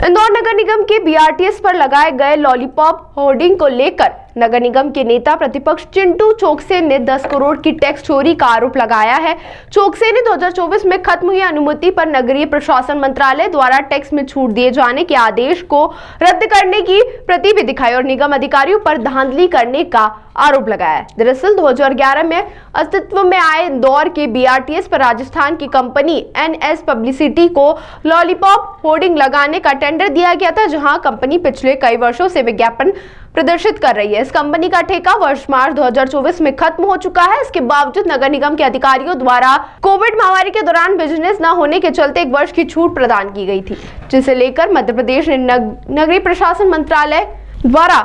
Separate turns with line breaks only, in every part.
इंदौर नगर निगम के बीआरटीएस पर लगाए गए लॉलीपॉप होर्डिंग को लेकर नगर निगम के नेता प्रतिपक्ष चिंटू चोकसे ने 10 करोड़ की टैक्स चोरी का आरोप लगाया है। चोकसे ने 2024 में खत्म हुई अनुमति पर नगरीय प्रशासन मंत्रालय द्वारा टैक्स में छूट दिए जाने के आदेश को रद्द करने की प्रति भी दिखाई और निगम अधिकारियों पर धांधली करने का आरोप लगाया है। दरअसल 2011 में अस्तित्व में आए इंदौर के बीआरटीएस पर राजस्थान की कंपनी एनएस पब्लिसिटी को लॉलीपॉप होर्डिंग लगाने का टेंडर दिया गया था, जहां कंपनी पिछले कई वर्षों से विज्ञापन प्रदर्शित कर रही है। इस कंपनी का ठेका वर्ष मार्च 2024 में खत्म हो चुका है। इसके बावजूद नगर निगम के अधिकारियों द्वारा कोविड महामारी के दौरान बिजनेस न होने के चलते 1 वर्ष की छूट प्रदान की गई थी, जिसे लेकर मध्य प्रदेश ने नगरीय प्रशासन मंत्रालय द्वारा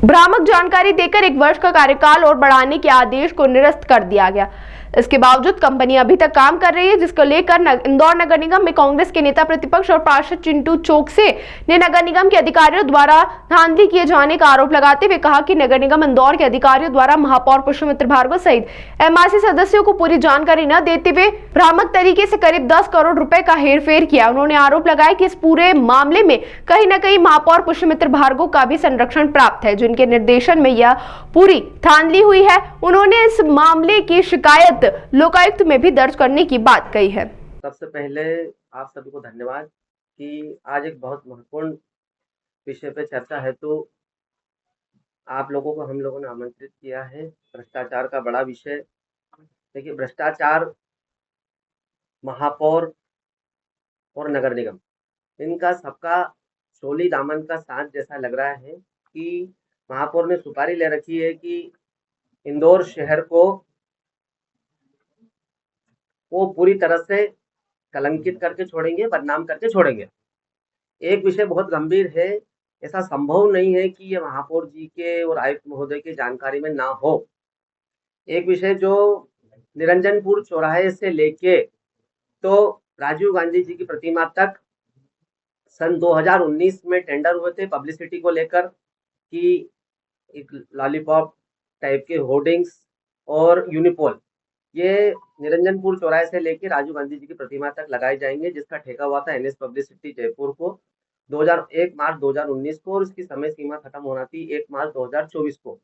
भ्रामक जानकारी देकर 1 वर्ष का कार्यकाल और बढ़ाने के आदेश को निरस्त कर दिया गया। इसके बावजूद कंपनी अभी तक काम कर रही है, जिसको लेकर इंदौर नगर निगम में कांग्रेस के नेता प्रतिपक्ष और पार्षद चिंटू चोकसे ने नगर निगम के अधिकारियों द्वारा धांधली किए जाने का आरोप लगाते हुए कहा कि नगर निगम इंदौर के अधिकारियों द्वारा महापौर पुष्पमित्र भार्गव सहित एमआरसी सदस्यों को पूरी जानकारी न देते हुए भ्रामक तरीके से करीब 10 करोड़ रुपए का हेरफेर किया। उन्होंने आरोप लगाया कि इस पूरे मामले में कहीं न कहीं महापौर पुष्पमित्र भार्गव का भी संरक्षण प्राप्त है, जिनके निर्देशन में यह पूरी धांधली हुई है। उन्होंने इस मामले की शिकायत लोकायुक्त में भी दर्ज करने की बात कही है।
सबसे पहले आप सभी को धन्यवाद कि आज एक बहुत महत्वपूर्ण विषय पे चर्चा है तो आप लोगों को हम लोगों ने आमंत्रित किया है। भ्रष्टाचार का बड़ा विषय। देखिए, भ्रष्टाचार, महापौर और नगर निगम, इनका सबका चोली दामन का साथ जैसा लग रहा है कि महापौर ने सुपारी ले रखी है कि इंदौर शहर को वो पूरी तरह से कलंकित करके छोड़ेंगे, बदनाम करके छोड़ेंगे। एक विषय बहुत गंभीर है। ऐसा संभव नहीं है कि ये महापौर जी के और आयुक्त महोदय की जानकारी में ना हो। एक विषय जो निरंजनपुर चौराहे से लेके तो राजीव गांधी जी की प्रतिमा तक सन 2019 में टेंडर हुए थे पब्लिसिटी को लेकर कि एक लॉलीपॉप टाइप के होर्डिंग्स और यूनिपोल ये निरंजनपुर चौराहे से लेकर राजीव गांधी जी की प्रतिमा तक लगाए जाएंगे, जिसका ठेका हुआ था एनएस पब्लिसिटी जयपुर को 1 मार्च 2019 को और इसकी समय सीमा खत्म होना थी 1 मार्च 2024 को।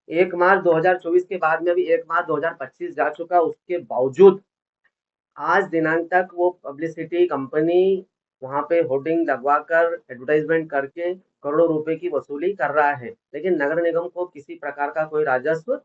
1 मार्च 2024 के बाद में अभी 1 मार्च 2025 जा चुका। उसके बावजूद आज दिनांक तक वो पब्लिसिटी कंपनी वहां पे होर्डिंग लगवाकर एडवर्टाइजमेंट करके करोड़ों रुपए की वसूली कर रहा है, लेकिन नगर निगम को किसी प्रकार का कोई राजस्व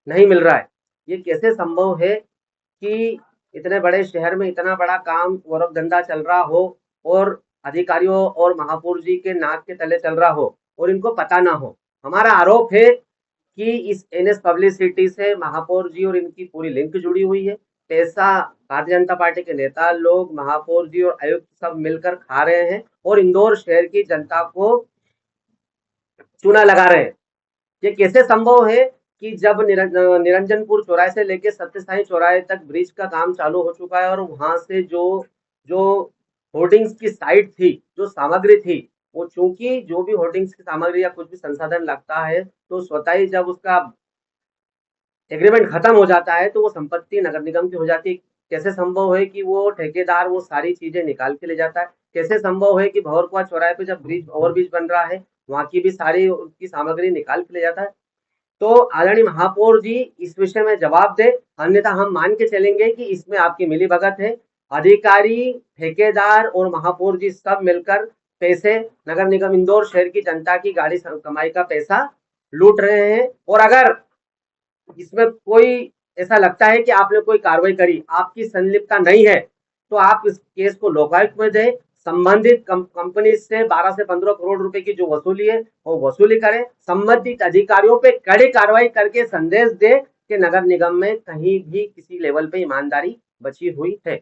नहीं मिल रहा है। ये कैसे संभव है कि इतने बड़े शहर में इतना बड़ा काम गोरख धंधा चल रहा हो और अधिकारियों और महापौर जी के नाक के तले चल रहा हो और इनको पता ना हो। हमारा आरोप है कि इस एनएस पब्लिसिटी से महापौर जी और इनकी पूरी लिंक जुड़ी हुई है। पैसा भारतीय जनता पार्टी के नेता लोग, महापौर जी और आयुक्त सब मिलकर खा रहे हैं और इंदौर शहर की जनता को चूना लगा रहे हैं। ये कैसे संभव है कि जब निरंजनपुर चौराहे से लेकर सत्यसाई चौराहे तक ब्रिज का काम चालू हो चुका है और वहां से जो होर्डिंग्स की साइट थी, जो सामग्री थी, वो चूंकि जो भी होर्डिंग्स की सामग्री या कुछ भी संसाधन लगता है तो स्वतः ही जब उसका एग्रीमेंट खत्म हो जाता है तो वो संपत्ति नगर निगम की हो जाती है। कैसे संभव है कि वो ठेकेदार वो सारी चीजें निकाल के ले जाता है? कैसे संभव है कि भंवरकुआं चौराहे पे जब ओवरब्रिज बन रहा है वहां की भी सारी उसकी सामग्री निकाल के ले जाता है? तो आदरणीय महापौर जी इस विषय में जवाब दे, अन्यथा हम मान के चलेंगे कि इसमें आपकी मिलीभगत है। अधिकारी, ठेकेदार और महापौर जी सब मिलकर पैसे नगर निगम इंदौर शहर की जनता की गाड़ी कमाई का पैसा लूट रहे हैं। और अगर इसमें कोई ऐसा लगता है कि आपने कोई कार्रवाई करी, आपकी संलिप्तता नहीं है, तो आप इस केस को लोकायुक्त में दें। संबंधित कंपनी से 12 से 15 करोड़ रुपए की जो वसूली है वो वसूली करें। संबंधित अधिकारियों पे कड़ी कार्रवाई करके संदेश दे कि नगर निगम में कहीं भी किसी लेवल पे ईमानदारी बची हुई है।